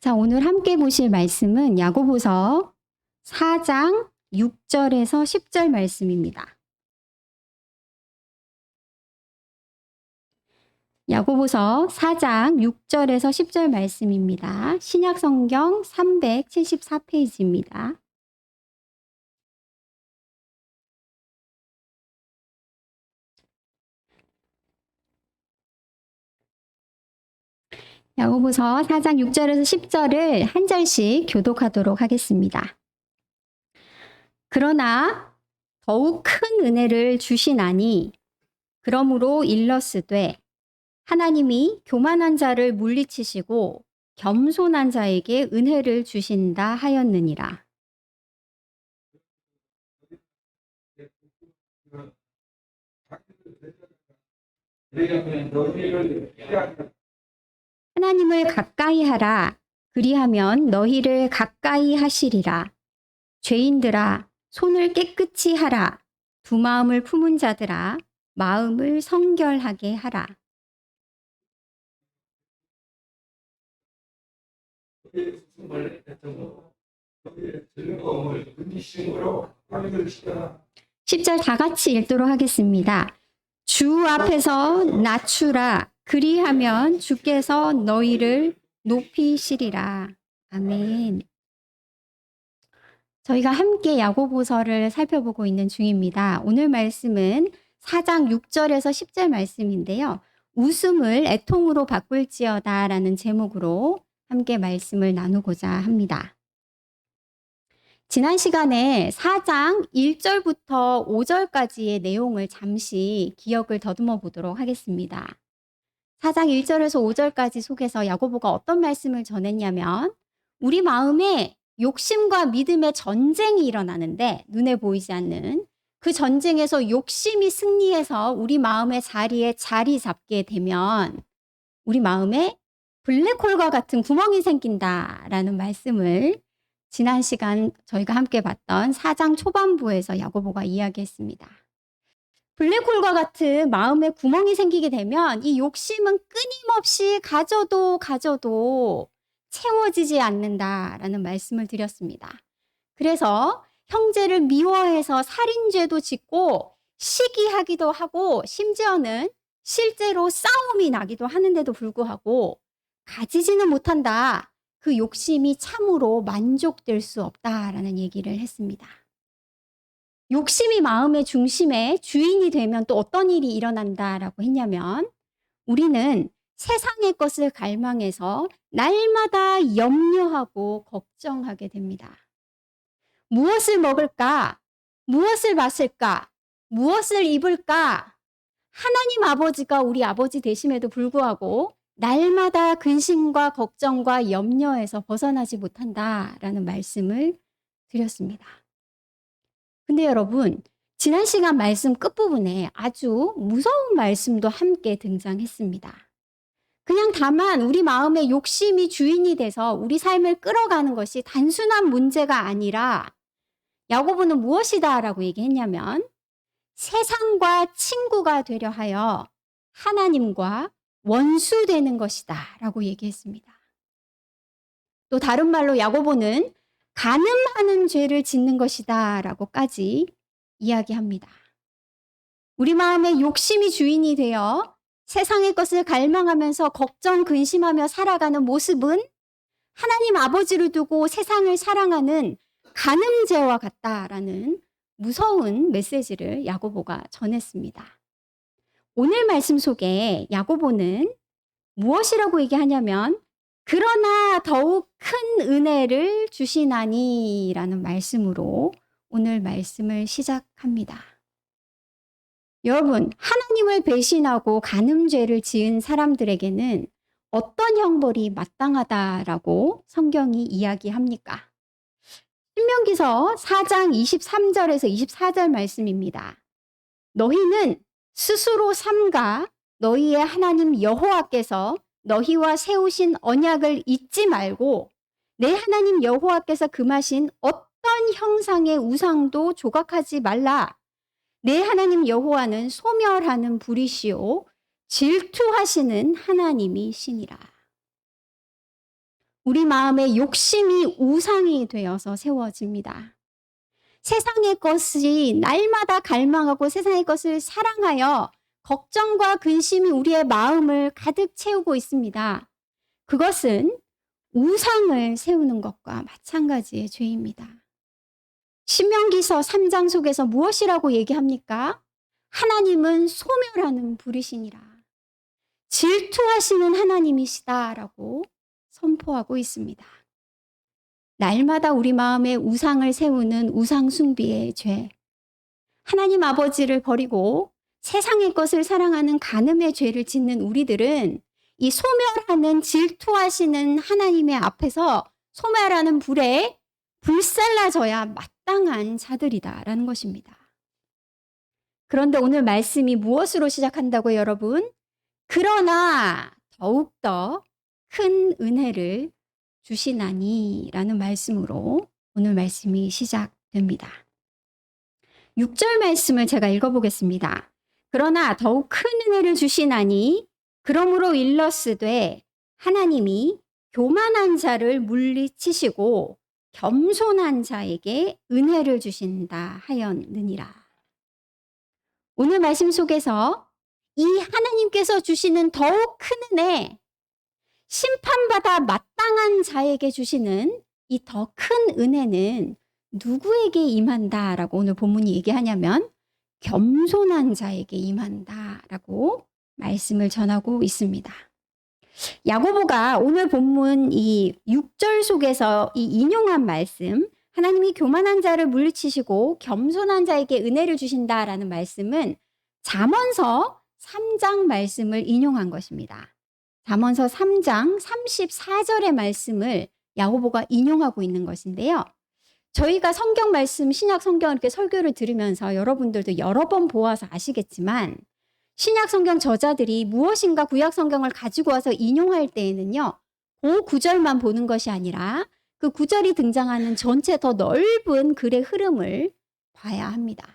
자, 오늘 함께 보실 말씀은 야고보서 4장 6절에서 10절 말씀입니다. 야고보서 4장 6절에서 10절 말씀입니다. 신약성경 374페이지입니다. 야고보서 4장 6절에서 10절을 한 절씩 교독하도록 하겠습니다. 그러나 더욱 큰 은혜를 주시나니 그러므로 일러스되 하나님이 교만한 자를 물리치시고 겸손한 자에게 은혜를 주신다 하였느니라. 하나님을 가까이 하라. 그리하면 너희를 가까이 하시리라. 죄인들아, 손을 깨끗이 하라. 두 마음을 품은 자들아, 마음을 성결하게 하라. 즐거움을 근심으로 받으시라. 10절 다 같이 읽도록 하겠습니다. 주 앞에서 낮추라. 그리하면 주께서 너희를 높이시리라. 아멘. 저희가 함께 야고보서를 살펴보고 있는 중입니다. 오늘 말씀은 4장 6절에서 10절 말씀인데요. 웃음을 애통으로 바꿀지어다 라는 제목으로 함께 말씀을 나누고자 합니다. 지난 시간에 4장 1절부터 5절까지의 내용을 잠시 기억을 더듬어 보도록 하겠습니다. 4장 1절에서 5절까지 속에서 야고보가 어떤 말씀을 전했냐면 우리 마음에 욕심과 믿음의 전쟁이 일어나는데 눈에 보이지 않는 그 전쟁에서 욕심이 승리해서 우리 마음의 자리에 자리 잡게 되면 우리 마음에 블랙홀과 같은 구멍이 생긴다라는 말씀을 지난 시간 저희가 함께 봤던 4장 초반부에서 야고보가 이야기했습니다. 블랙홀과 같은 마음에 구멍이 생기게 되면 이 욕심은 끊임없이 가져도 채워지지 않는다라는 말씀을 드렸습니다. 그래서 형제를 미워해서 살인죄도 짓고 시기하기도 하고 심지어는 실제로 싸움이 나기도 하는데도 불구하고 가지지는 못한다. 그 욕심이 참으로 만족될 수 없다라는 얘기를 했습니다. 욕심이 마음의 중심에 주인이 되면 또 어떤 일이 일어난다라고 했냐면 우리는 세상의 것을 갈망해서 날마다 염려하고 걱정하게 됩니다. 무엇을 먹을까? 무엇을 마실까? 무엇을 입을까? 하나님 아버지가 우리 아버지 되심에도 불구하고 날마다 근심과 걱정과 염려에서 벗어나지 못한다라는 말씀을 드렸습니다. 근데 여러분, 지난 시간 말씀 끝부분에 아주 무서운 말씀도 함께 등장했습니다. 그냥 다만 우리 마음의 욕심이 주인이 돼서 우리 삶을 끌어가는 것이 단순한 문제가 아니라 야고보는 무엇이다 라고 얘기했냐면 세상과 친구가 되려 하여 하나님과 원수되는 것이다 라고 얘기했습니다. 또 다른 말로 야고보는 간음하는 죄를 짓는 것이다 라고까지 이야기합니다. 우리 마음의 욕심이 주인이 되어 세상의 것을 갈망하면서 걱정, 근심하며 살아가는 모습은 하나님 아버지를 두고 세상을 사랑하는 간음죄와 같다라는 무서운 메시지를 야고보가 전했습니다. 오늘 말씀 속에 야고보는 무엇이라고 얘기하냐면 그러나 더욱 큰 은혜를 주시나니 라는 말씀으로 오늘 말씀을 시작합니다. 여러분, 하나님을 배신하고 간음죄를 지은 사람들에게는 어떤 형벌이 마땅하다라고 성경이 이야기합니까? 신명기서 4장 23절에서 24절 말씀입니다. 너희는 스스로 삼가 너희의 하나님 여호와께서 너희와 세우신 언약을 잊지 말고 내 하나님 여호와께서 금하신 어떤 형상의 우상도 조각하지 말라. 내 하나님 여호와는 소멸하는 불이시오 질투하시는 하나님이시니라. 우리 마음의 욕심이 우상이 되어서 세워집니다. 세상의 것이 날마다 갈망하고 세상의 것을 사랑하여 걱정과 근심이 우리의 마음을 가득 채우고 있습니다. 그것은 우상을 세우는 것과 마찬가지의 죄입니다. 신명기서 3장 속에서 무엇이라고 얘기합니까? 하나님은 소멸하는 불이시니라. 질투하시는 하나님이시다라고 선포하고 있습니다. 날마다 우리 마음에 우상을 세우는 우상 숭배의 죄, 하나님 아버지를 버리고 세상의 것을 사랑하는 간음의 죄를 짓는 우리들은 이 소멸하는 질투하시는 하나님의 앞에서 소멸하는 불에 불살라져야 마땅한 자들이다라는 것입니다. 그런데 오늘 말씀이 무엇으로 시작한다고요, 여러분? 그러나 더욱더 큰 은혜를 주시나니 라는 말씀으로 오늘 말씀이 시작됩니다. 6절 말씀을 제가 읽어보겠습니다. 그러나 더욱 큰 은혜를 주시나니 그러므로 일러스되 하나님이 교만한 자를 물리치시고 겸손한 자에게 은혜를 주신다 하였느니라. 오늘 말씀 속에서 이 하나님께서 주시는 더욱 큰 은혜, 심판받아 마땅한 자에게 주시는 이 더 큰 은혜는 누구에게 임한다라고 오늘 본문이 얘기하냐면 겸손한 자에게 임한다라고 말씀을 전하고 있습니다. 야고보가 오늘 본문 이 6절 속에서 이 인용한 말씀, 하나님이 교만한 자를 물리치시고 겸손한 자에게 은혜를 주신다라는 말씀은 잠언서 3장 말씀을 인용한 것입니다. 잠언서 3장 34절의 말씀을 야고보가 인용하고 있는 것인데요. 저희가 성경 말씀, 신약 성경을 이렇게 설교를 들으면서 여러분들도 여러 번 보아서 아시겠지만 신약 성경 저자들이 무엇인가 구약 성경을 가지고 와서 인용할 때에는요. 그 구절만 보는 것이 아니라 그 구절이 등장하는 전체 더 넓은 글의 흐름을 봐야 합니다.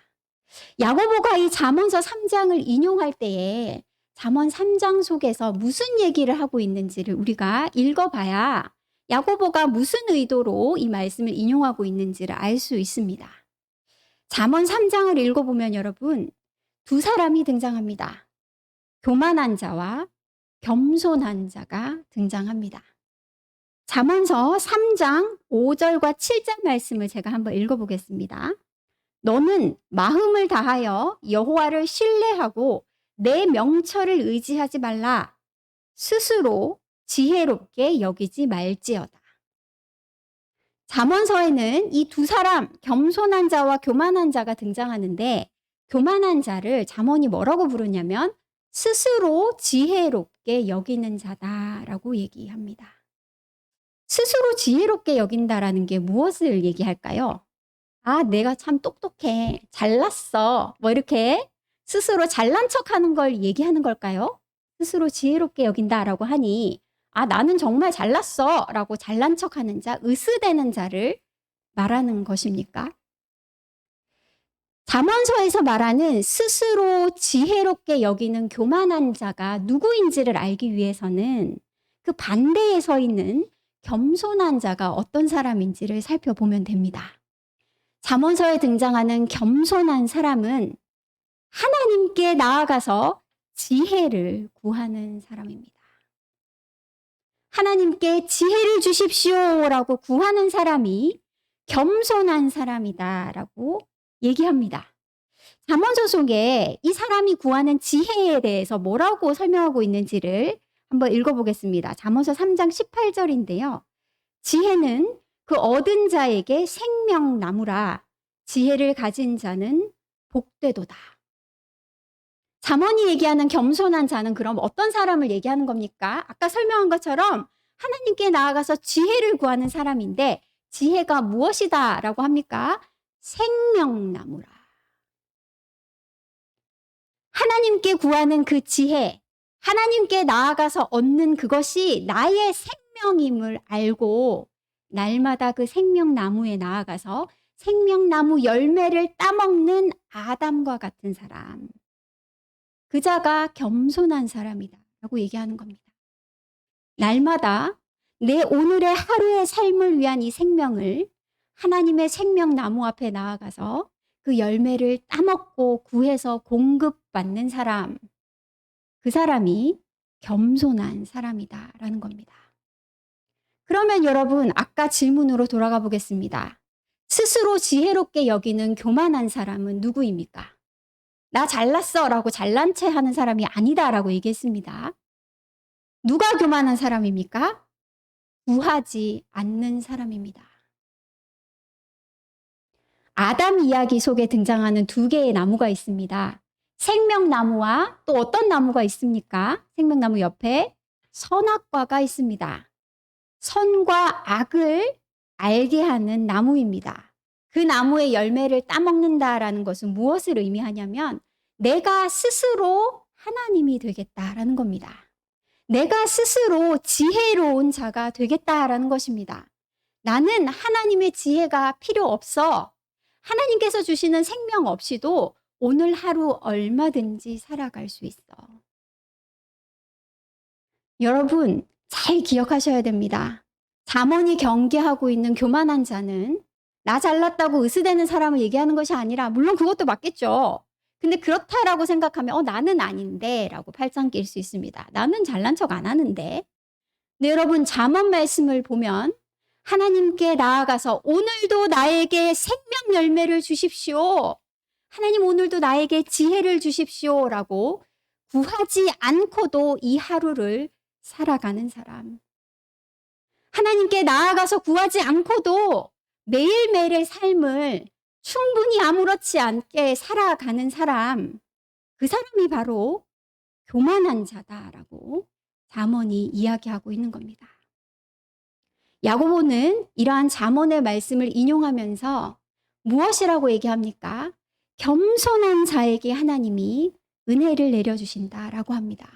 야고보가 이 잠언서 3장을 인용할 때에 잠언 3장 속에서 무슨 얘기를 하고 있는지를 우리가 읽어봐야 야고보가 무슨 의도로 이 말씀을 인용하고 있는지를 알 수 있습니다. 잠언 3장을 읽어보면 여러분 두 사람이 등장합니다. 교만한 자와 겸손한 자가 등장합니다. 잠언서 3장 5절과 7절 말씀을 제가 한번 읽어보겠습니다. 너는 마음을 다하여 여호와를 신뢰하고 내 명철을 의지하지 말라. 스스로 지혜롭게 여기지 말지어다. 잠언서에는 이 두 사람, 겸손한 자와 교만한 자가 등장하는데 교만한 자를 잠언이 뭐라고 부르냐면 스스로 지혜롭게 여기는 자다라고 얘기합니다. 스스로 지혜롭게 여긴다라는 게 무엇을 얘기할까요? 아, 내가 참 똑똑해, 잘났어, 뭐 이렇게 스스로 잘난 척하는 걸 얘기하는 걸까요? 스스로 지혜롭게 여긴다라고 하니 아, 나는 정말 잘났어 라고 잘난 척하는 자, 으스대는 자를 말하는 것입니까? 잠언서에서 말하는 스스로 지혜롭게 여기는 교만한 자가 누구인지를 알기 위해서는 그 반대에 서 있는 겸손한 자가 어떤 사람인지를 살펴보면 됩니다. 잠언서에 등장하는 겸손한 사람은 하나님께 나아가서 지혜를 구하는 사람입니다. 하나님께 지혜를 주십시오라고 구하는 사람이 겸손한 사람이다라고 얘기합니다. 잠언서 속에 이 사람이 구하는 지혜에 대해서 뭐라고 설명하고 있는지를 한번 읽어보겠습니다. 잠언서 3장 18절인데요. 지혜는 그 얻은 자에게 생명나무라. 지혜를 가진 자는 복되도다. 잠언이 얘기하는 겸손한 자는 그럼 어떤 사람을 얘기하는 겁니까? 아까 설명한 것처럼 하나님께 나아가서 지혜를 구하는 사람인데 지혜가 무엇이다 라고 합니까? 생명나무라. 하나님께 구하는 그 지혜, 하나님께 나아가서 얻는 그것이 나의 생명임을 알고 날마다 그 생명나무에 나아가서 생명나무 열매를 따먹는 아담과 같은 사람. 그 자가 겸손한 사람이다 라고 얘기하는 겁니다. 날마다 내 오늘의 하루의 삶을 위한 이 생명을 하나님의 생명나무 앞에 나아가서 그 열매를 따먹고 구해서 공급받는 사람, 그 사람이 겸손한 사람이다라는 겁니다. 그러면 여러분, 아까 질문으로 돌아가 보겠습니다. 스스로 지혜롭게 여기는 교만한 사람은 누구입니까? 나 잘났어 라고 잘난 체 하는 사람이 아니다 라고 얘기했습니다. 누가 교만한 사람입니까? 구하지 않는 사람입니다. 아담 이야기 속에 등장하는 두 개의 나무가 있습니다. 생명나무와 또 어떤 나무가 있습니까? 생명나무 옆에 선악과가 있습니다. 선과 악을 알게 하는 나무입니다. 그 나무의 열매를 따먹는다라는 것은 무엇을 의미하냐면 내가 스스로 하나님이 되겠다라는 겁니다. 내가 스스로 지혜로운 자가 되겠다라는 것입니다. 나는 하나님의 지혜가 필요 없어. 하나님께서 주시는 생명 없이도 오늘 하루 얼마든지 살아갈 수 있어. 여러분, 잘 기억하셔야 됩니다. 잠언이 경계하고 있는 교만한 자는 나 잘났다고 으스대는 사람을 얘기하는 것이 아니라, 물론 그것도 맞겠죠. 근데 그렇다라고 생각하면 나는 아닌데 라고 팔짱 낄 수 있습니다. 나는 잘난 척 안 하는데. 근데 여러분, 잠언 말씀을 보면 하나님께 나아가서 오늘도 나에게 생명 열매를 주십시오. 하나님, 오늘도 나에게 지혜를 주십시오 라고 구하지 않고도 이 하루를 살아가는 사람. 하나님께 나아가서 구하지 않고도 매일매일의 삶을 충분히 아무렇지 않게 살아가는 사람, 그 사람이 바로 교만한 자다라고 잠언이 이야기하고 있는 겁니다. 야고보는 이러한 잠언의 말씀을 인용하면서 무엇이라고 얘기합니까? 겸손한 자에게 하나님이 은혜를 내려주신다라고 합니다.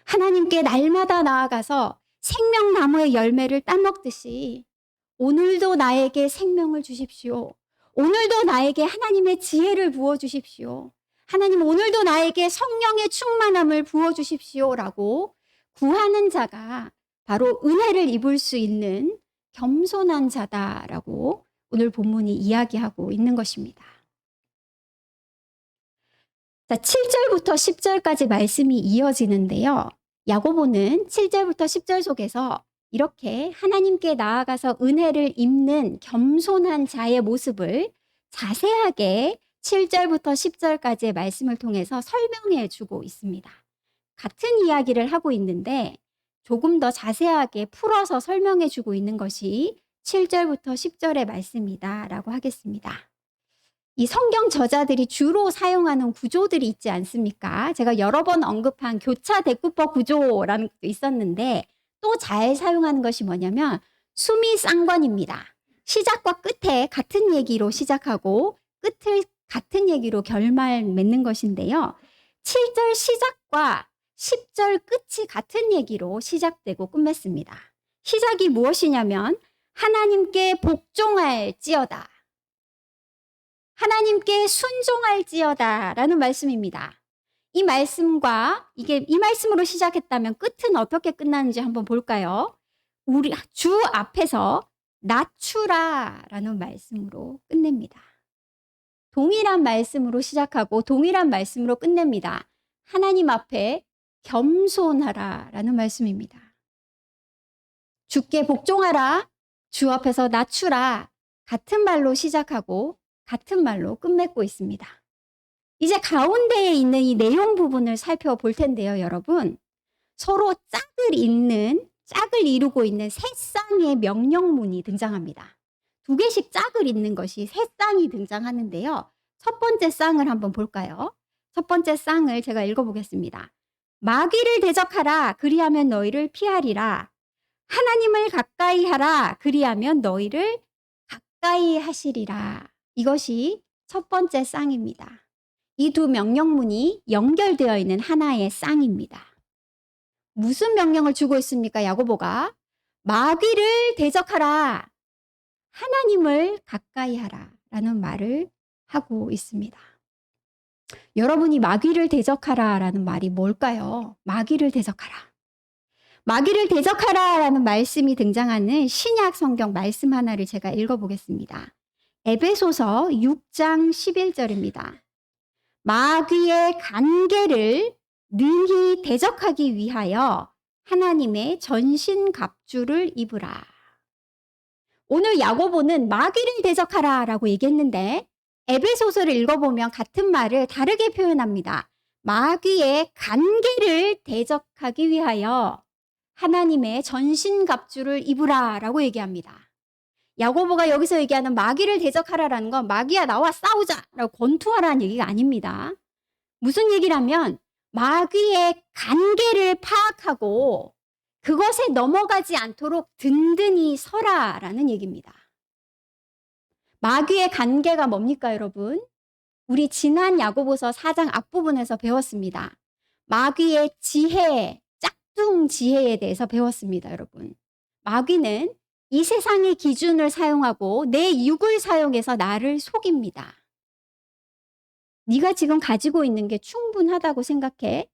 하나님께 날마다 나아가서 생명나무의 열매를 따먹듯이 오늘도 나에게 생명을 주십시오. 오늘도 나에게 하나님의 지혜를 부어주십시오. 하나님, 오늘도 나에게 성령의 충만함을 부어주십시오라고 구하는 자가 바로 은혜를 입을 수 있는 겸손한 자다라고 오늘 본문이 이야기하고 있는 것입니다. 자, 7절부터 10절까지 말씀이 이어지는데요. 야고보는 7절부터 10절 속에서 이렇게 하나님께 나아가서 은혜를 입는 겸손한 자의 모습을 자세하게 7절부터 10절까지의 말씀을 통해서 설명해 주고 있습니다. 같은 이야기를 하고 있는데 조금 더 자세하게 풀어서 설명해 주고 있는 것이 7절부터 10절의 말씀이다라고 하겠습니다. 이 성경 저자들이 주로 사용하는 구조들이 있지 않습니까? 제가 여러 번 언급한 교차 대꾸법 구조라는 것도 있었는데 또 잘 사용하는 것이 뭐냐면 수미쌍관입니다. 시작과 끝에 같은 얘기로 시작하고 끝을 같은 얘기로 결말 맺는 것인데요. 7절 시작과 10절 끝이 같은 얘기로 시작되고 끝맺습니다. 시작이 무엇이냐면 하나님께 복종할지어다. 하나님께 순종할지어다 라는 말씀입니다. 이 말씀과 이 말씀으로 시작했다면 끝은 어떻게 끝나는지 한번 볼까요? 우리 주 앞에서 낮추라 라는 말씀으로 끝냅니다. 동일한 말씀으로 시작하고 동일한 말씀으로 끝냅니다. 하나님 앞에 겸손하라 라는 말씀입니다. 주께 복종하라, 주 앞에서 낮추라, 같은 말로 시작하고 같은 말로 끝맺고 있습니다. 이제 가운데에 있는 이 내용 부분을 살펴볼 텐데요, 여러분. 서로 짝을 이루고 있는 세 쌍의 명령문이 등장합니다. 두 개씩 짝을 잇는 것이 세 쌍이 등장하는데요. 첫 번째 쌍을 한번 볼까요? 첫 번째 쌍을 제가 읽어보겠습니다. 마귀를 대적하라, 그리하면 너희를 피하리라. 하나님을 가까이 하라, 그리하면 너희를 가까이 하시리라. 이것이 첫 번째 쌍입니다. 이 두 명령문이 연결되어 있는 하나의 쌍입니다. 무슨 명령을 주고 있습니까, 야고보가? 마귀를 대적하라, 하나님을 가까이 하라 라는 말을 하고 있습니다. 여러분이 마귀를 대적하라 라는 말이 뭘까요? 마귀를 대적하라. 마귀를 대적하라라는 말씀이 등장하는 신약 성경 말씀 하나를 제가 읽어보겠습니다. 에베소서 6장 11절입니다. 마귀의 간계를 능히 대적하기 위하여 하나님의 전신갑주를 입으라. 오늘 야고보는 마귀를 대적하라라고 얘기했는데 에베소서를 읽어보면 같은 말을 다르게 표현합니다. 마귀의 간계를 대적하기 위하여 하나님의 전신갑주를 입으라라고 얘기합니다. 야고보가 여기서 얘기하는 마귀를 대적하라라는 건 마귀야 나와 싸우자라고 권투하라는 얘기가 아닙니다. 무슨 얘기라면 마귀의 간계를 파악하고 그것에 넘어가지 않도록 든든히 서라라는 얘기입니다. 마귀의 간계가 뭡니까, 여러분? 우리 지난 야고보서 4장 앞부분에서 배웠습니다. 마귀의 지혜, 짝퉁 지혜에 대해서 배웠습니다, 여러분. 마귀는 이 세상의 기준을 사용하고 내 육을 사용해서 나를 속입니다. 네가 지금 가지고 있는 게 충분하다고 생각해?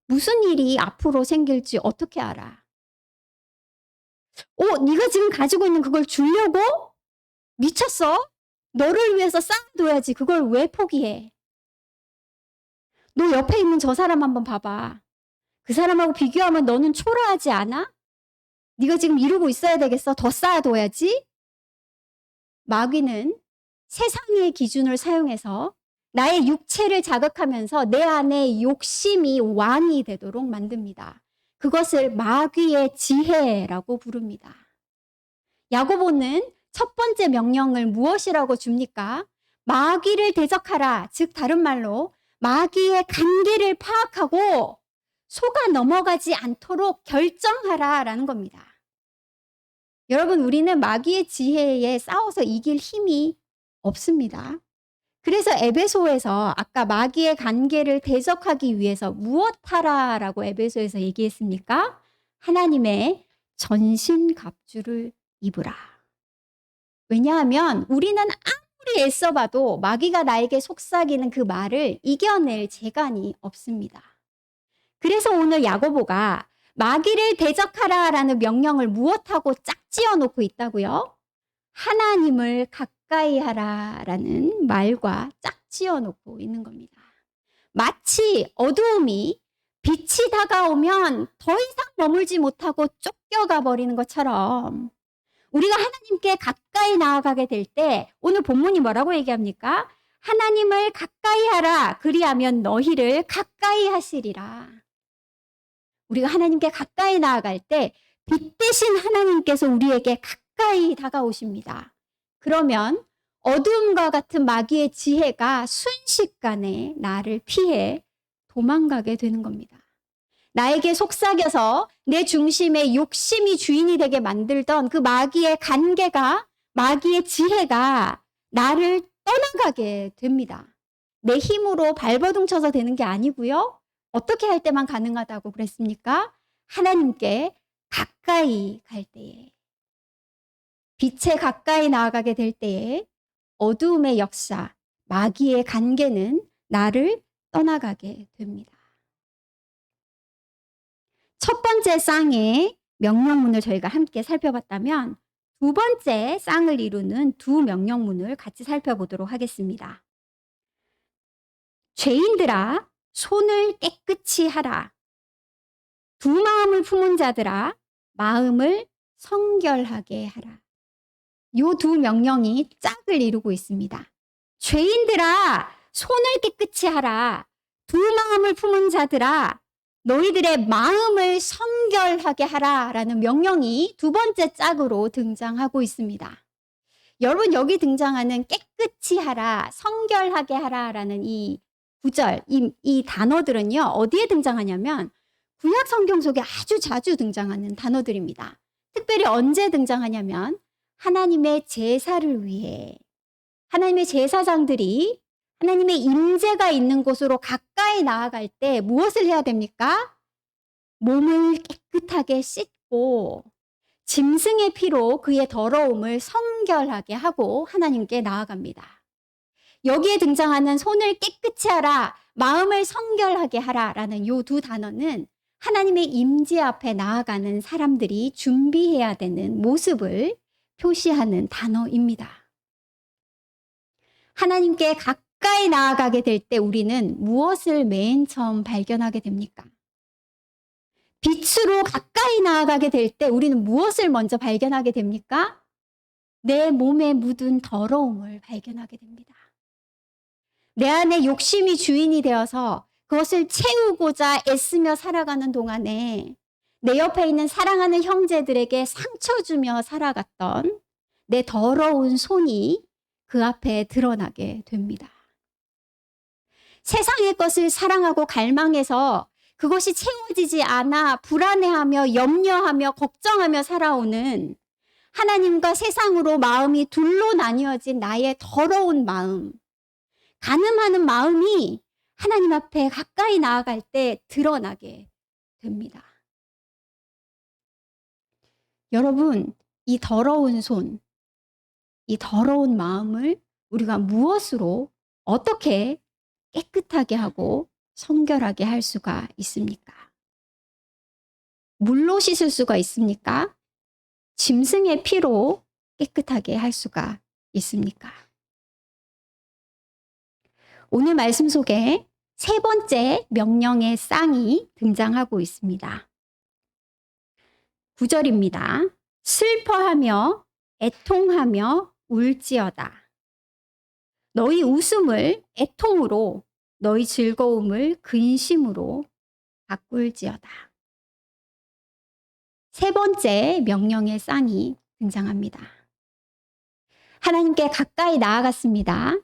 무슨 일이 앞으로 생길지 어떻게 알아? 네가 지금 가지고 있는 그걸 주려고? 미쳤어? 너를 위해서 쌓아둬야지. 그걸 왜 포기해? 너 옆에 있는 저 사람 한번 봐봐. 그 사람하고 비교하면 너는 초라하지 않아? 네가 지금 이루고 있어야 되겠어? 더 쌓아둬야지? 마귀는 세상의 기준을 사용해서 나의 육체를 자극하면서 내 안에 욕심이 왕이 되도록 만듭니다. 그것을 마귀의 지혜라고 부릅니다. 야고보는 첫 번째 명령을 무엇이라고 줍니까? 마귀를 대적하라. 즉 다른 말로 마귀의 간계를 파악하고 속아 넘어가지 않도록 결정하라라는 겁니다. 여러분, 우리는 마귀의 지혜에 싸워서 이길 힘이 없습니다. 그래서 에베소에서 아까 마귀의 간계를 대적하기 위해서 무엇하라라고 에베소에서 얘기했습니까? 하나님의 전신갑주를 입으라. 왜냐하면 우리는 아무리 애써봐도 마귀가 나에게 속삭이는 그 말을 이겨낼 재간이 없습니다. 그래서 오늘 야고보가 마귀를 대적하라라는 명령을 무엇하고 짝지어 놓고 있다고요? 하나님을 가까이 하라라는 말과 짝지어 놓고 있는 겁니다. 마치 어두움이 빛이 다가오면 더 이상 머물지 못하고 쫓겨가 버리는 것처럼 우리가 하나님께 가까이 나아가게 될 때 오늘 본문이 뭐라고 얘기합니까? 하나님을 가까이 하라. 그리하면 너희를 가까이 하시리라. 우리가 하나님께 가까이 나아갈 때 빛 대신 하나님께서 우리에게 가까이 다가오십니다. 그러면 어두움과 같은 마귀의 지혜가 순식간에 나를 피해 도망가게 되는 겁니다. 나에게 속삭여서 내 중심에 욕심이 주인이 되게 만들던 그 마귀의 간계가, 마귀의 지혜가 나를 떠나가게 됩니다. 내 힘으로 발버둥 쳐서 되는 게 아니고요. 어떻게 할 때만 가능하다고 그랬습니까? 하나님께 가까이 갈 때에, 빛에 가까이 나아가게 될 때에 어두움의 역사, 마귀의 간계는 나를 떠나가게 됩니다. 첫 번째 쌍의 명령문을 저희가 함께 살펴봤다면 두 번째 쌍을 이루는 두 명령문을 같이 살펴보도록 하겠습니다. 죄인들아, 손을 깨끗이 하라. 두 마음을 품은 자들아, 마음을 성결하게 하라. 요 두 명령이 짝을 이루고 있습니다. 죄인들아, 손을 깨끗이 하라. 두 마음을 품은 자들아, 너희들의 마음을 성결하게 하라라는 명령이 두 번째 짝으로 등장하고 있습니다. 여러분, 여기 등장하는 깨끗이 하라, 성결하게 하라라는 이 구절, 이 단어들은요, 어디에 등장하냐면 구약 성경 속에 아주 자주 등장하는 단어들입니다. 특별히 언제 등장하냐면 하나님의 제사를 위해 하나님의 제사장들이 하나님의 임재가 있는 곳으로 가까이 나아갈 때 무엇을 해야 됩니까? 몸을 깨끗하게 씻고 짐승의 피로 그의 더러움을 성결하게 하고 하나님께 나아갑니다. 여기에 등장하는 손을 깨끗이 하라, 마음을 성결하게 하라라는 요 두 단어는 하나님의 임재 앞에 나아가는 사람들이 준비해야 되는 모습을 표시하는 단어입니다. 하나님께 가까이 나아가게 될 때 우리는 무엇을 맨 처음 발견하게 됩니까? 빛으로 가까이 나아가게 될 때 우리는 무엇을 먼저 발견하게 됩니까? 내 몸에 묻은 더러움을 발견하게 됩니다. 내 안에 욕심이 주인이 되어서 그것을 채우고자 애쓰며 살아가는 동안에 내 옆에 있는 사랑하는 형제들에게 상처 주며 살아갔던 내 더러운 손이 그 앞에 드러나게 됩니다. 세상의 것을 사랑하고 갈망해서 그것이 채워지지 않아 불안해하며 염려하며 걱정하며 살아오는 하나님과 세상으로 마음이 둘로 나뉘어진 나의 더러운 마음, 간음하는 마음이 하나님 앞에 가까이 나아갈 때 드러나게 됩니다. 여러분, 이 더러운 손, 이 더러운 마음을 우리가 무엇으로 어떻게 깨끗하게 하고 성결하게 할 수가 있습니까? 물로 씻을 수가 있습니까? 짐승의 피로 깨끗하게 할 수가 있습니까? 오늘 말씀 속에 세 번째 명령의 쌍이 등장하고 있습니다. 9절입니다. 슬퍼하며 애통하며 울지어다. 너희 웃음을 애통으로 너희 즐거움을 근심으로 바꿀지어다. 세 번째 명령의 쌍이 등장합니다. 하나님께 가까이 나아갔습니다.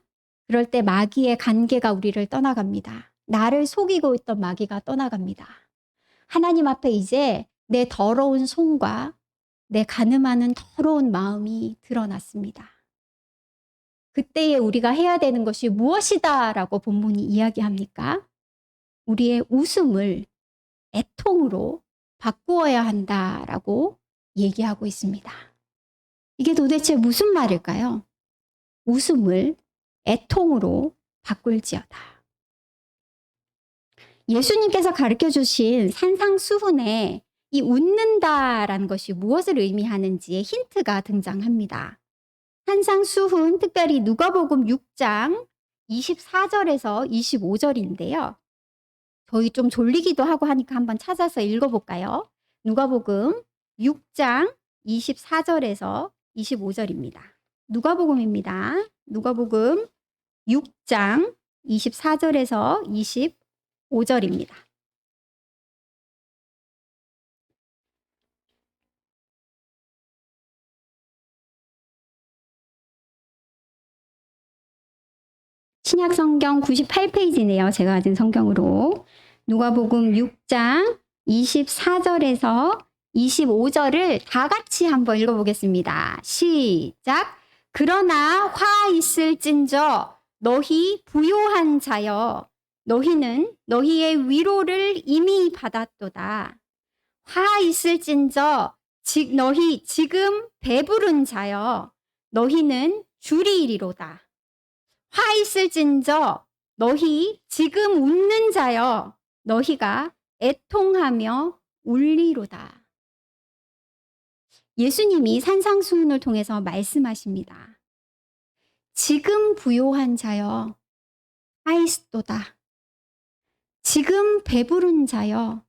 그럴 때 마귀의 관계가 우리를 떠나갑니다. 나를 속이고 있던 마귀가 떠나갑니다. 하나님 앞에 이제 내 더러운 손과 내 간음하는 더러운 마음이 드러났습니다. 그때에 우리가 해야 되는 것이 무엇이다라고 본문이 이야기합니까? 우리의 웃음을 애통으로 바꾸어야 한다라고 얘기하고 있습니다. 이게 도대체 무슨 말일까요? 웃음을 애통으로 바꿀지어다. 예수님께서 가르쳐 주신 산상수훈에 이 웃는다라는 것이 무엇을 의미하는지의 힌트가 등장합니다. 산상수훈, 특별히 누가복음 6장 24절에서 25절인데요. 저희 좀 졸리기도 하고 하니까 한번 찾아서 읽어볼까요? 누가복음 6장 24절에서 25절입니다. 누가복음입니다. 누가복음 6장 24절에서 25절입니다. 신약성경 98페이지네요. 제가 가진 성경으로. 누가복음 6장 24절에서 25절을 다 같이 한번 읽어보겠습니다. 시작. 그러나 화 있을진저 너희 부요한 자여 너희는 너희의 위로를 이미 받았도다. 화 있을진저 즉 너희 지금 배부른 자여 너희는 줄이리로다. 화 있을진저 너희 지금 웃는 자여 너희가 애통하며 울리로다. 예수님이 산상수훈을 통해서 말씀하십니다. 지금 부요한 자여 하이스도다. 지금 배부른 자여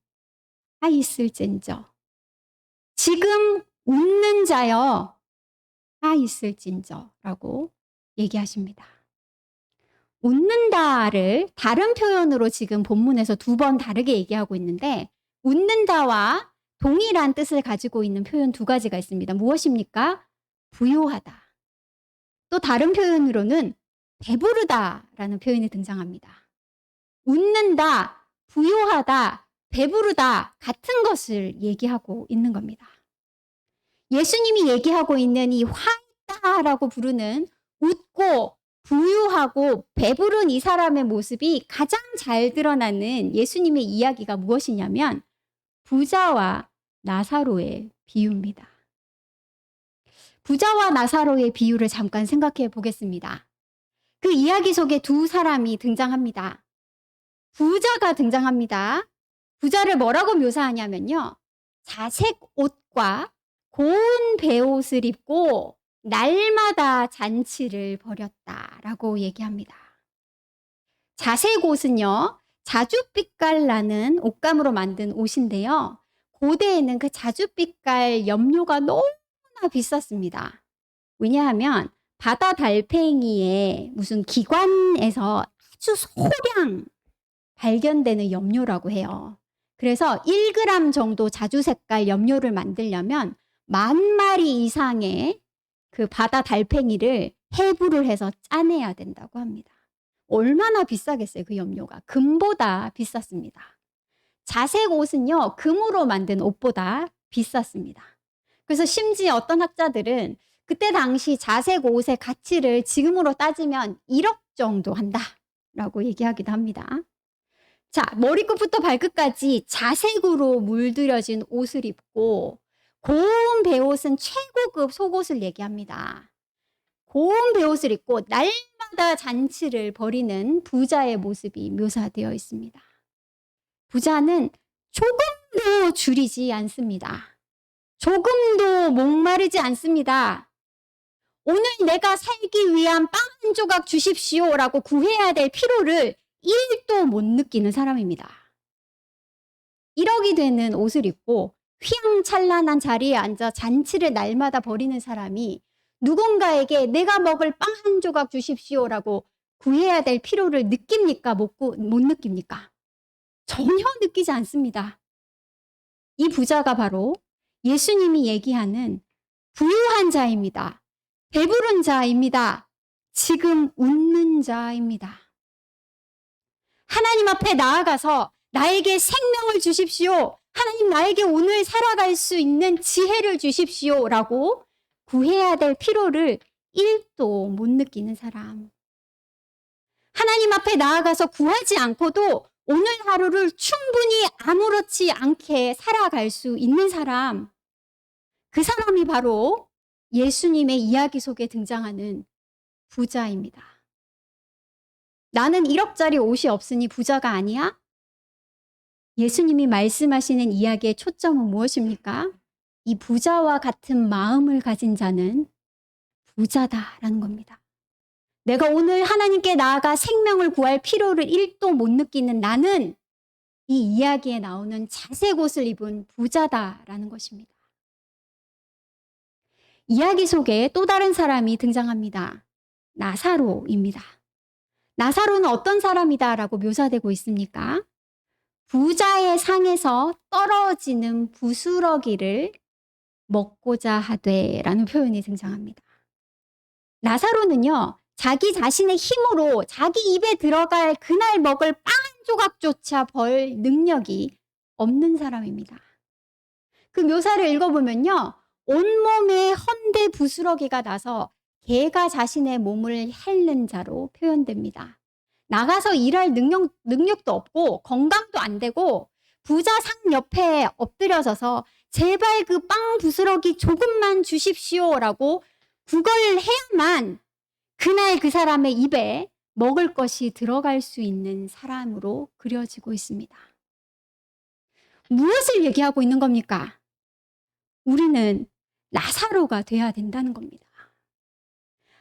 하이슬진저. 지금 웃는 자여 하이슬진저라고 얘기하십니다. 웃는다를 다른 표현으로 지금 본문에서 두 번 다르게 얘기하고 있는데 웃는다와 동일한 뜻을 가지고 있는 표현 두 가지가 있습니다. 무엇입니까? 부요하다. 또 다른 표현으로는 배부르다라는 표현이 등장합니다. 웃는다, 부요하다, 배부르다 같은 것을 얘기하고 있는 겁니다. 예수님이 얘기하고 있는 이 화있다라고 부르는 웃고 부유하고 배부른 이 사람의 모습이 가장 잘 드러나는 예수님의 이야기가 무엇이냐면 부자와 나사로의 비유입니다. 부자와 나사로의 비유를 잠깐 생각해 보겠습니다. 그 이야기 속에 두 사람이 등장합니다. 부자가 등장합니다. 부자를 뭐라고 묘사하냐면요. 자색 옷과 고운 베옷을 입고 날마다 잔치를 벌였다라고 얘기합니다. 자색 옷은요. 자줏빛깔 나는 옷감으로 만든 옷인데요. 고대에는 그 자줏빛깔 염료가 너무나 비쌌습니다. 왜냐하면 바다 달팽이의 무슨 기관에서 아주 소량 발견되는 염료라고 해요. 그래서 1g 정도 자주색깔 염료를 만들려면 10,000마리 이상의 그 바다 달팽이를 해부를 해서 짜내야 된다고 합니다. 얼마나 비싸겠어요, 그 염료가. 금보다 비쌌습니다. 자색 옷은요, 금으로 만든 옷보다 비쌌습니다. 그래서 심지어 어떤 학자들은 그때 당시 자색 옷의 가치를 지금으로 따지면 1억 정도 한다라고 얘기하기도 합니다. 자, 머리끝부터 발끝까지 자색으로 물들여진 옷을 입고 고운 베옷은 최고급 속옷을 얘기합니다. 고운 베옷을 입고 날마다 잔치를 벌이는 부자의 모습이 묘사되어 있습니다. 부자는 조금도 줄이지 않습니다. 조금도 목마르지 않습니다. 오늘 내가 살기 위한 빵 한 조각 주십시오라고 구해야 될 필요를 1도 못 느끼는 사람입니다. 1억이 되는 옷을 입고 휘황찬란한 자리에 앉아 잔치를 날마다 벌이는 사람이 누군가에게 내가 먹을 빵 한 조각 주십시오라고 구해야 될 필요를 느낍니까? 못 느낍니까? 전혀 느끼지 않습니다. 이 부자가 바로 예수님이 얘기하는 부유한 자입니다. 배부른 자입니다. 지금 웃는 자입니다. 하나님 앞에 나아가서 나에게 생명을 주십시오. 하나님 나에게 오늘 살아갈 수 있는 지혜를 주십시오라고 구해야 될 필요를 1도 못 느끼는 사람. 하나님 앞에 나아가서 구하지 않고도 오늘 하루를 충분히 아무렇지 않게 살아갈 수 있는 사람. 그 사람이 바로 예수님의 이야기 속에 등장하는 부자입니다. 나는 1억짜리 옷이 없으니 부자가 아니야? 예수님이 말씀하시는 이야기의 초점은 무엇입니까? 이 부자와 같은 마음을 가진 자는 부자다라는 겁니다. 내가 오늘 하나님께 나아가 생명을 구할 필요를 1도 못 느끼는 나는 이 이야기에 나오는 자색 옷을 입은 부자다라는 것입니다. 이야기 속에 또 다른 사람이 등장합니다. 나사로입니다. 나사로는 어떤 사람이다라고 묘사되고 있습니까? 부자의 상에서 떨어지는 부스러기를 먹고자 하되라는 표현이 등장합니다. 나사로는요, 자기 자신의 힘으로 자기 입에 들어갈 그날 먹을 빵 한 조각조차 벌 능력이 없는 사람입니다. 그 묘사를 읽어보면요, 온몸에 헌데 부스러기가 나서 개가 자신의 몸을 핥는 자로 표현됩니다. 나가서 일할 능력도 없고 건강도 안 되고 부자 상 옆에 엎드려져서 제발 그 빵 부스러기 조금만 주십시오라고 구걸해야만 그날 그 사람의 입에 먹을 것이 들어갈 수 있는 사람으로 그려지고 있습니다. 무엇을 얘기하고 있는 겁니까? 우리는 나사로가 돼야 된다는 겁니다.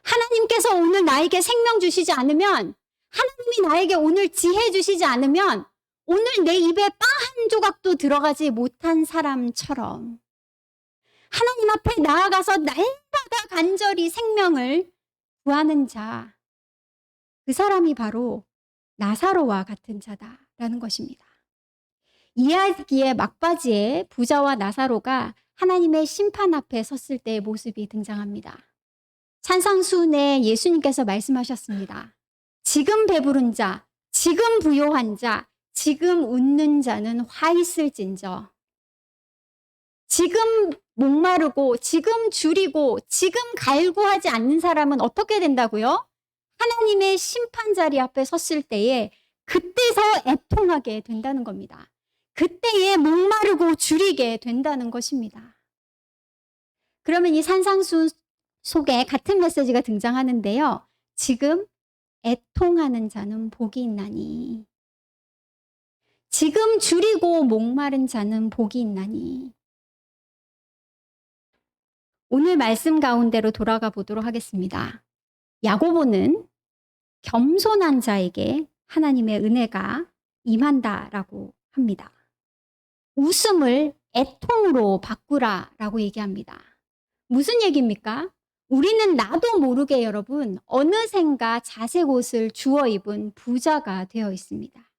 하나님께서 오늘 나에게 생명 주시지 않으면, 하나님이 나에게 오늘 지혜 주시지 않으면 오늘 내 입에 빵 한 조각도 들어가지 못한 사람처럼 하나님 앞에 나아가서 날마다 간절히 생명을 구하는 자, 그 사람이 바로 나사로와 같은 자다라는 것입니다. 이야기의 막바지에 부자와 나사로가 하나님의 심판 앞에 섰을 때의 모습이 등장합니다. 산상수훈에 예수님께서 말씀하셨습니다. 지금 배부른 자, 지금 부요한 자, 지금 웃는 자는 화 있을진저. 지금 목마르고 지금 줄이고 지금 갈구하지 않는 사람은 어떻게 된다고요? 하나님의 심판 자리 앞에 섰을 때에 그때서 애통하게 된다는 겁니다. 그때에 목마르고 줄이게 된다는 것입니다. 그러면 이 산상수훈 속에 같은 메시지가 등장하는데요. 지금 애통하는 자는 복이 있나니. 지금 줄이고 목마른 자는 복이 있나니. 오늘 말씀 가운데로 돌아가 보도록 하겠습니다. 야고보는 겸손한 자에게 하나님의 은혜가 임한다라고 합니다. 웃음을 애통으로 바꾸라라고 얘기합니다. 무슨 얘기입니까? 우리는 나도 모르게 여러분 어느샌가 자색 옷을 주워 입은 부자가 되어 있습니다.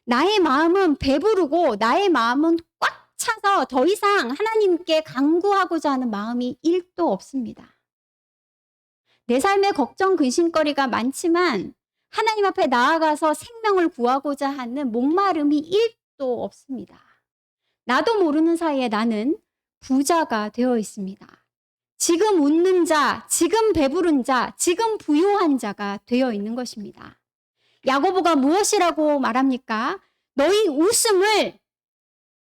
나의 마음은 배부르고 나의 마음은 꽉 차서 더 이상 하나님께 간구하고자 하는 마음이 1도 없습니다. 내 삶에 걱정, 근심거리가 많지만 하나님 앞에 나아가서 생명을 구하고자 하는 목마름이 1도 없습니다. 나도 모르는 사이에 나는 부자가 되어 있습니다. 지금 웃는 자, 지금 배부른 자, 지금 부유한 자가 되어 있는 것입니다. 야고보가 무엇이라고 말합니까? 너희 웃음을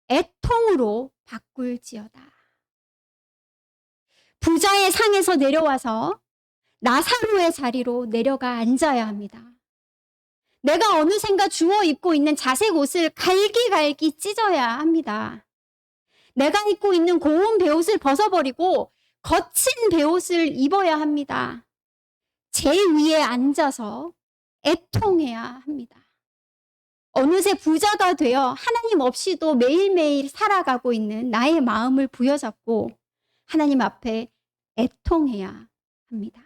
애통으로 바꿀지어다. 부자의 상에서 내려와서 나사로의 자리로 내려가 앉아야 합니다. 내가 어느샌가 주워 입고 있는 자색 옷을 갈기갈기 찢어야 합니다. 내가 입고 있는 고운 베옷을 벗어버리고 거친 베옷을 입어야 합니다. 제 위에 앉아서 애통해야 합니다. 어느새 부자가 되어 하나님 없이도 매일매일 살아가고 있는 나의 마음을 부여잡고 하나님 앞에 애통해야 합니다.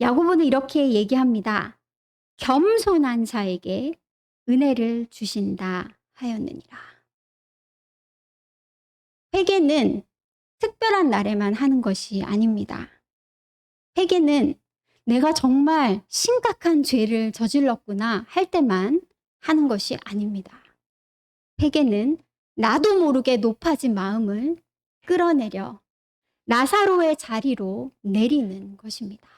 야고보는 이렇게 얘기합니다. 겸손한 자에게 은혜를 주신다 하였느니라. 회개는 특별한 날에만 하는 것이 아닙니다. 회개는 내가 정말 심각한 죄를 저질렀구나 할 때만 하는 것이 아닙니다. 회개는 나도 모르게 높아진 마음을 끌어내려 나사로의 자리로 내리는 것입니다.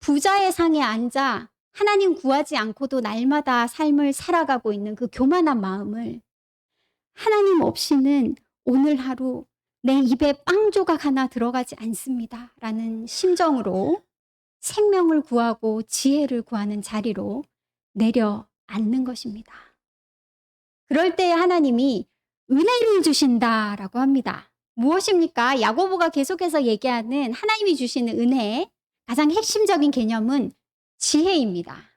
부자의 상에 앉아 하나님 구하지 않고도 날마다 삶을 살아가고 있는 그 교만한 마음을 하나님 없이는 오늘 하루 내 입에 빵 조각 하나 들어가지 않습니다. 라는 심정으로 생명을 구하고 지혜를 구하는 자리로 내려앉는 것입니다. 그럴 때 하나님이 은혜를 주신다라고 합니다. 무엇입니까? 야고보가 계속해서 얘기하는 하나님이 주시는 은혜의 가장 핵심적인 개념은 지혜입니다.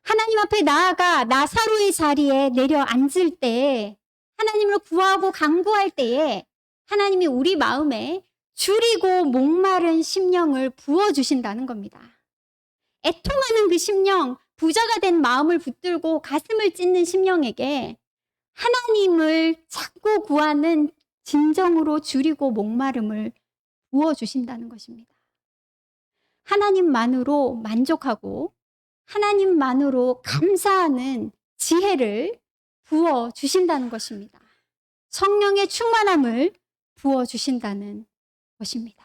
하나님 앞에 나아가 나사로의 자리에 내려앉을 때 하나님을 구하고 간구할 때에 하나님이 우리 마음에 줄이고 목마른 심령을 부어주신다는 겁니다. 애통하는 그 심령, 부자가 된 마음을 붙들고 가슴을 찢는 심령에게 하나님을 찾고 구하는 진정으로 줄이고 목마름을 부어주신다는 것입니다. 하나님만으로 만족하고 하나님만으로 감사하는 지혜를 부어주신다는 것입니다. 성령의 충만함을 부어주신다는 것입니다.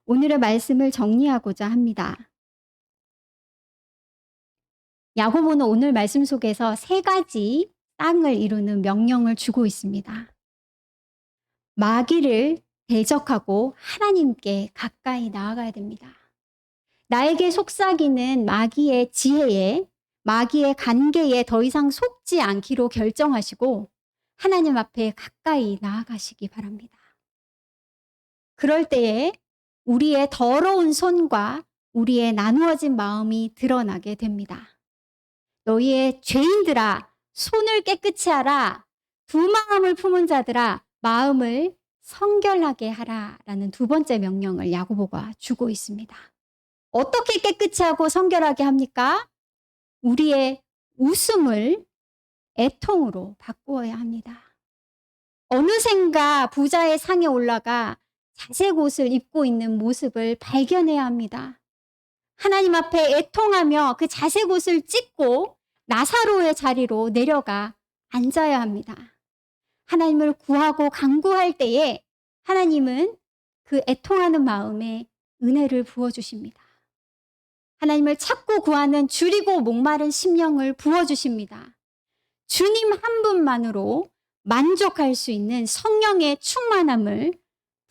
오늘의 말씀을 정리하고자 합니다. 야고보는 오늘 말씀 속에서 3가지 땅을 이루는 명령을 주고 있습니다. 마귀를 대적하고 하나님께 가까이 나아가야 됩니다. 나에게 속삭이는 마귀의 지혜에, 마귀의 관계에 더 이상 속지 않기로 결정하시고 하나님 앞에 가까이 나아가시기 바랍니다. 그럴 때에 우리의 더러운 손과 우리의 나누어진 마음이 드러나게 됩니다. 너희의 죄인들아, 손을 깨끗이 하라. 두 마음을 품은 자들아, 마음을 성결하게 하라. 라는 2번째 명령을 야고보가 주고 있습니다. 어떻게 깨끗이 하고 성결하게 합니까? 우리의 웃음을 애통으로 바꾸어야 합니다. 어느샌가 부자의 상에 올라가 자색 옷을 입고 있는 모습을 발견해야 합니다. 하나님 앞에 애통하며 그 자색 옷을 찢고 나사로의 자리로 내려가 앉아야 합니다. 하나님을 구하고 간구할 때에 하나님은 그 애통하는 마음에 은혜를 부어주십니다. 하나님을 찾고 구하는 줄이고 목마른 심령을 부어주십니다. 주님 한 분만으로 만족할 수 있는 성령의 충만함을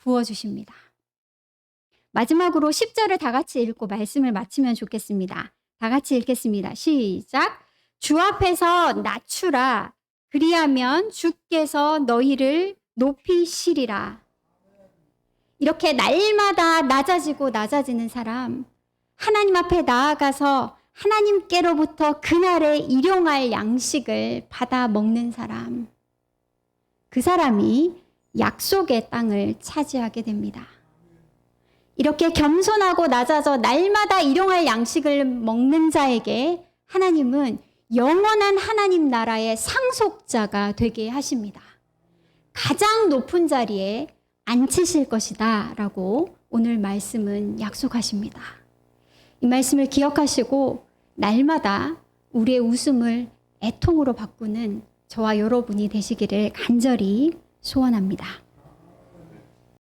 부어주십니다. 마지막으로 10절을 다 같이 읽고 말씀을 마치면 좋겠습니다. 다 같이 읽겠습니다. 시작. 주 앞에서 낮추라. 그리하면 주께서 너희를 높이시리라. 이렇게 날마다 낮아지고 낮아지는 사람, 하나님 앞에 나아가서 하나님께로부터 그날에 일용할 양식을 받아 먹는 사람, 그 사람이 약속의 땅을 차지하게 됩니다. 이렇게 겸손하고 낮아져 날마다 일용할 양식을 먹는 자에게 하나님은 영원한 하나님 나라의 상속자가 되게 하십니다. 가장 높은 자리에 앉히실 것이다 라고 오늘 말씀은 약속하십니다. 이 말씀을 기억하시고 날마다 우리의 웃음을 애통으로 바꾸는 저와 여러분이 되시기를 간절히 소원합니다.